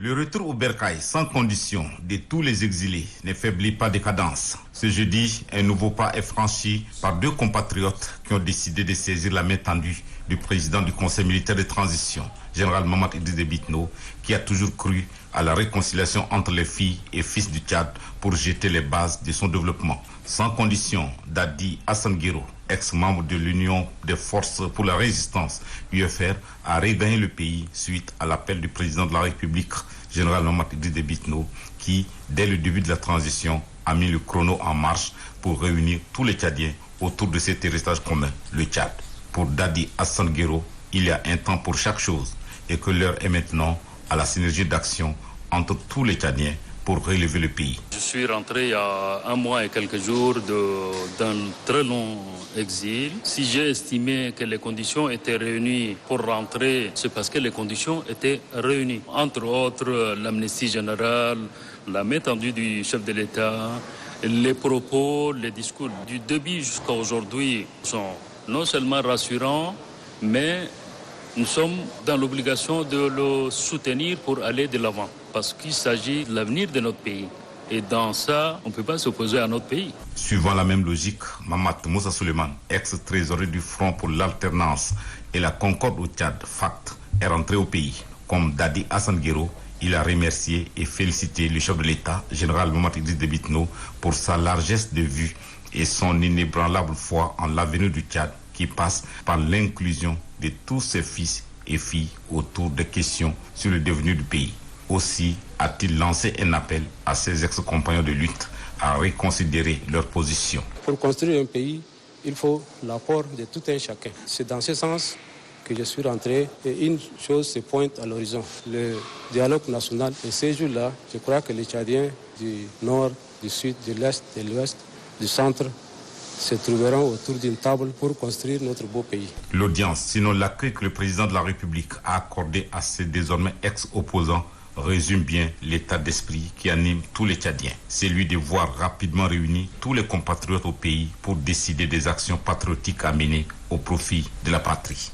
Le retour au bercail sans condition de tous les exilés ne faiblit pas de cadence. Ce jeudi, un nouveau pas est franchi par deux compatriotes qui ont décidé de saisir la main tendue du président du Conseil militaire de transition, général Mamadou Idriss Déby Itno, qui a toujours cru à la réconciliation entre les filles et fils du Tchad pour jeter les bases de son développement. Sans condition, Dadi Hassan Guiro, ex-membre de l'Union des forces pour la résistance, UFR, a regagné le pays suite à l'appel du président de la République, général Mamadou Idriss Déby Itno, qui, dès le début de la transition, a mis le chrono en marche pour réunir tous les Tchadiens autour de cet héritage commun, le Tchad. Pour Dadi Hassan Guiro, il y a un temps pour chaque chose et que l'heure est maintenant à la synergie d'action entre tous les Tchadiens pour relever le pays. Je suis rentré il y a un mois et quelques jours d'un très long exil. Si j'ai estimé que les conditions étaient réunies pour rentrer, c'est parce que les conditions étaient réunies. Entre autres, l'amnistie générale, la main tendue du chef de l'État, les propos, les discours du début jusqu'à aujourd'hui sont non seulement rassurants, mais nous sommes dans l'obligation de le soutenir pour aller de l'avant, parce qu'il s'agit de l'avenir de notre pays. Et dans ça, on ne peut pas s'opposer à notre pays. Suivant la même logique, Mamat Moussa Souleymane, ex-trésorier du Front pour l'alternance et la concorde au Tchad, FACT, est rentré au pays. Comme Dadi Hassan Guiro, il a remercié et félicité le chef de l'État, général Mamadou Idriss Déby Itno, pour sa largesse de vue et son inébranlable foi en l'avenir du Tchad, qui passe par l'inclusion de tous ses fils et filles autour des questions sur le devenir du pays. Aussi a-t-il lancé un appel à ses ex-compagnons de lutte à reconsidérer leur position. Pour construire un pays, il faut l'apport de tout un chacun. C'est dans ce sens que je suis rentré et une chose se pointe à l'horizon, le dialogue national. Et ces jours-là, je crois que les Tchadiens du nord, du sud, de l'est, de l'ouest, du centre se trouveront autour d'une table pour construire notre beau pays. L'audience, sinon l'accueil que le président de la République a accordé à ses désormais ex-opposants, résume bien l'état d'esprit qui anime tous les Tchadiens. C'est lui de voir rapidement réunis tous les compatriotes au pays pour décider des actions patriotiques à mener au profit de la patrie.